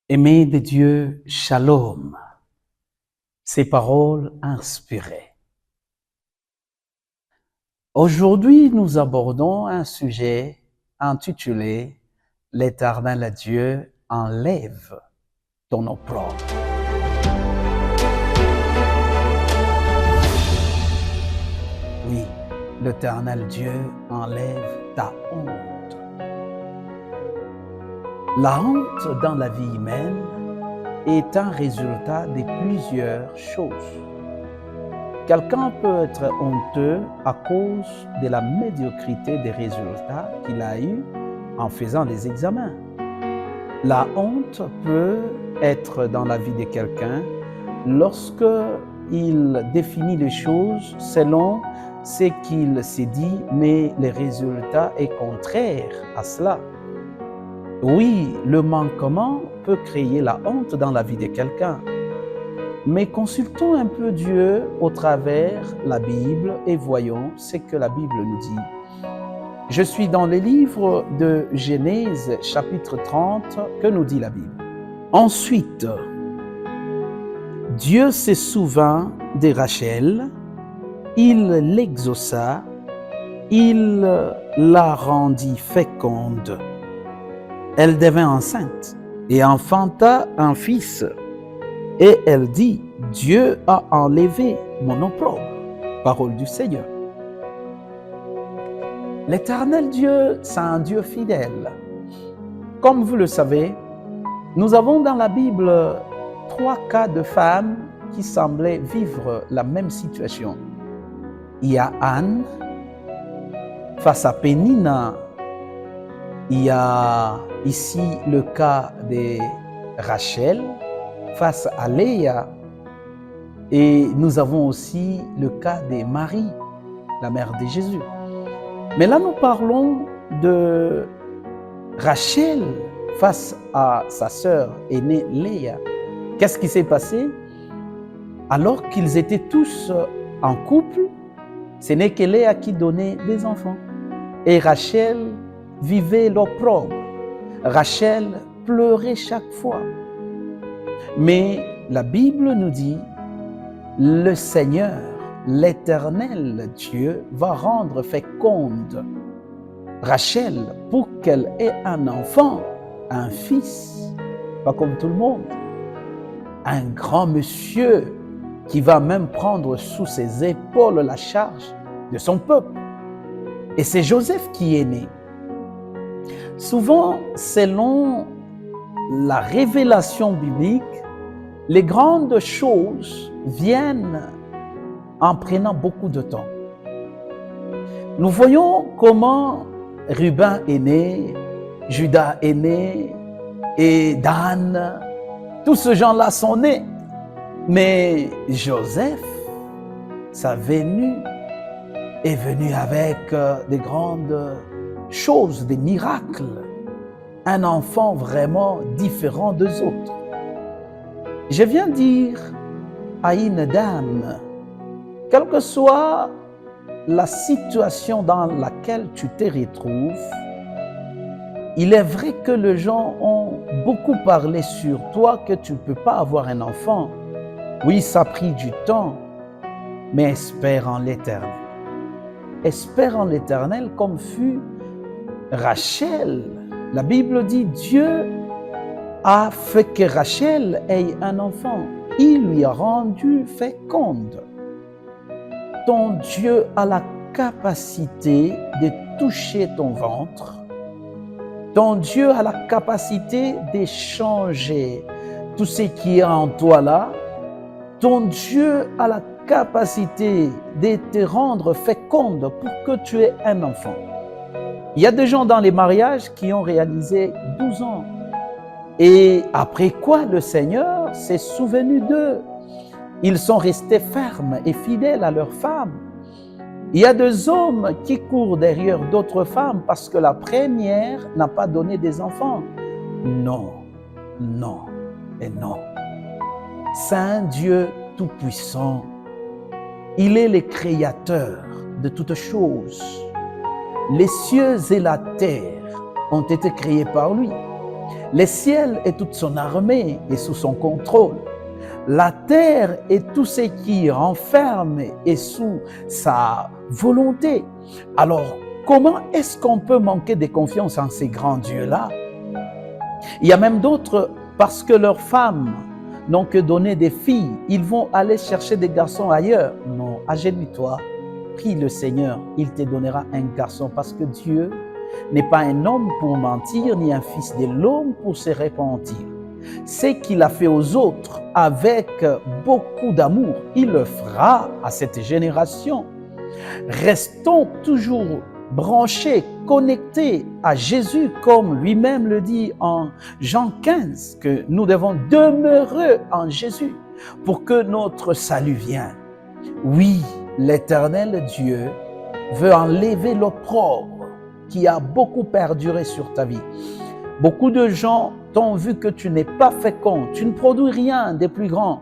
Aimés de Dieu, shalom. Ces paroles inspirées. Aujourd'hui, nous abordons un sujet intitulé « L'Éternel Dieu enlève ton opprobre ». Oui, l'Éternel Dieu enlève ta honte. La honte dans la vie humaine est un résultat de plusieurs choses. Quelqu'un peut être honteux à cause de la médiocrité des résultats qu'il a eus en faisant des examens. La honte peut être dans la vie de quelqu'un lorsque il définit les choses selon ce qu'il s'est dit, mais le résultat est contraire à cela. Oui, le manquement peut créer la honte dans la vie de quelqu'un. Mais consultons un peu Dieu au travers la Bible et voyons ce que la Bible nous dit. Je suis dans le livre de Genèse, chapitre 30, que nous dit la Bible. Ensuite, Dieu se souvint de Rachel, il l'exauça, il la rendit féconde. Elle devint enceinte et enfanta un fils. Et elle dit, Dieu a enlevé mon opprobre. Parole du Seigneur. L'Éternel Dieu, c'est un Dieu fidèle. Comme vous le savez, nous avons dans la Bible 3 cas de femmes qui semblaient vivre la même situation. Il y a Anne, face à Pénina. Il y a ici le cas de Rachel, face à Léa, et nous avons aussi le cas de Marie, la mère de Jésus. Mais là, nous parlons de Rachel face à sa sœur aînée Léa. Qu'est-ce qui s'est passé? Alors qu'ils étaient tous en couple, ce n'est que Léa qui donnait des enfants. Et Rachel vivait l'opprobre. Rachel pleurait chaque fois. Mais la Bible nous dit, le Seigneur, l'Éternel Dieu, va rendre féconde Rachel pour qu'elle ait un enfant, un fils, pas comme tout le monde, un grand monsieur qui va même prendre sous ses épaules la charge de son peuple. Et c'est Joseph qui est né. Souvent, selon la révélation biblique, les grandes choses viennent en prenant beaucoup de temps. Nous voyons comment Ruben est né, Judas est né, et Dan, tous ces gens-là sont nés. Mais Joseph, sa venue est venue avec des grandes choses, des miracles. Un enfant vraiment différent des autres. Je viens dire à une dame, quelle que soit la situation dans laquelle tu te retrouves, il est vrai que les gens ont beaucoup parlé sur toi que tu ne peux pas avoir un enfant. Oui, ça a pris du temps, mais espère en l'Éternel. Espère en l'Éternel comme fut Rachel. La Bible dit, Dieu a fait que Rachel ait un enfant. Il lui a rendu féconde. Ton Dieu a la capacité de toucher ton ventre. Ton Dieu a la capacité de changer tout ce qui est en toi là. Ton Dieu a la capacité de te rendre féconde pour que tu aies un enfant. Il y a des gens dans les mariages qui ont réalisé 12 ans. Et après quoi, le Seigneur s'est souvenu d'eux. Ils sont restés fermes et fidèles à leurs femmes. Il y a des hommes qui courent derrière d'autres femmes parce que la première n'a pas donné des enfants. Non, non et non. Saint Dieu Tout-Puissant, il est le créateur de toutes choses. Les cieux et la terre ont été créés par lui. Les ciels et toute son armée est sous son contrôle. La terre et tout ce qui renferme est sous sa volonté. Alors, comment est-ce qu'on peut manquer de confiance en ces grands dieux-là? Il y a même d'autres, parce que leurs femmes n'ont que donné des filles, ils vont aller chercher des garçons ailleurs. Non, agenouille-toi, prie le Seigneur, il te donnera un garçon, parce que Dieu n'est pas un homme pour mentir, ni un fils de l'homme pour se repentir. Ce qu'il a fait aux autres avec beaucoup d'amour, il le fera à cette génération. Restons toujours branchés, connectés à Jésus, comme lui-même le dit en Jean 15, que nous devons demeurer en Jésus pour que notre salut vienne. Oui, l'Éternel Dieu veut enlever l'opprobre qui a beaucoup perduré sur ta vie. Beaucoup de gens t'ont vu que tu n'es pas fécond, tu ne produis rien de plus grand.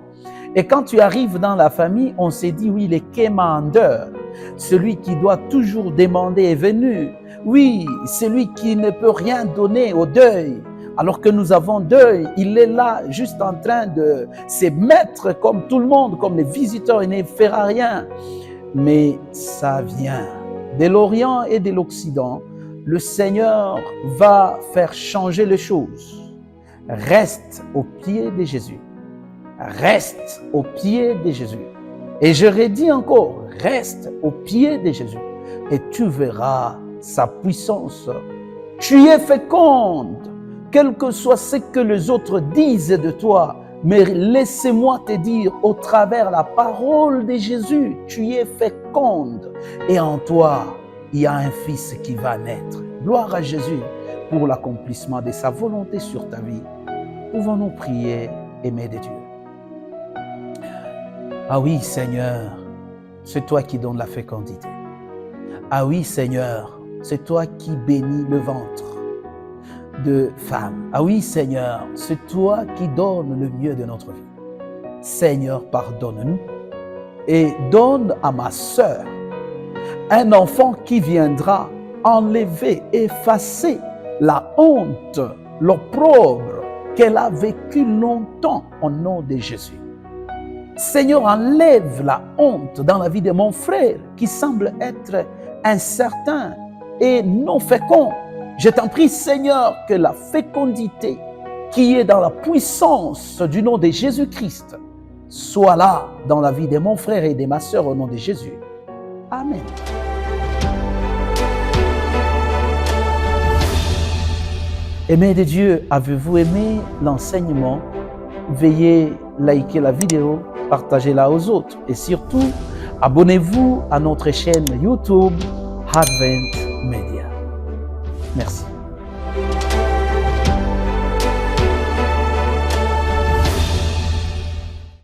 Et quand tu arrives dans la famille, on s'est dit, oui, le quémandeur, celui qui doit toujours demander est venu. Oui, celui qui ne peut rien donner au deuil. Alors que nous avons deuil, il est là juste en train de se mettre comme tout le monde, comme les visiteurs, il ne fera rien. Mais ça vient de l'Orient et de l'Occident. Le Seigneur va faire changer les choses. Reste au pied de Jésus. Reste au pied de Jésus. Et je redis encore, reste au pied de Jésus. Et tu verras sa puissance. Tu es féconde, quel que soit ce que les autres disent de toi. Mais laisse-moi te dire, au travers la parole de Jésus, tu es féconde. Et en toi, il y a un fils qui va naître. Gloire à Jésus pour l'accomplissement de sa volonté sur ta vie. Pouvons-nous prier, aimer de Dieu? Ah oui, Seigneur, c'est toi qui donnes la fécondité. Ah oui, Seigneur, c'est toi qui bénis le ventre de femme. Ah oui, Seigneur, c'est toi qui donnes le mieux de notre vie. Seigneur, pardonne-nous et donne à ma sœur un enfant qui viendra enlever, effacer la honte, l'opprobre qu'elle a vécu longtemps au nom de Jésus. Seigneur, enlève la honte dans la vie de mon frère qui semble être incertain et non fécond. Je t'en prie, Seigneur, que la fécondité qui est dans la puissance du nom de Jésus-Christ soit là dans la vie de mon frère et de ma sœur au nom de Jésus. Amen. Aimés de Dieu, avez-vous aimé l'enseignement? Veuillez liker la vidéo, partagez-la aux autres et surtout, abonnez-vous à notre chaîne YouTube Advent Media. Merci.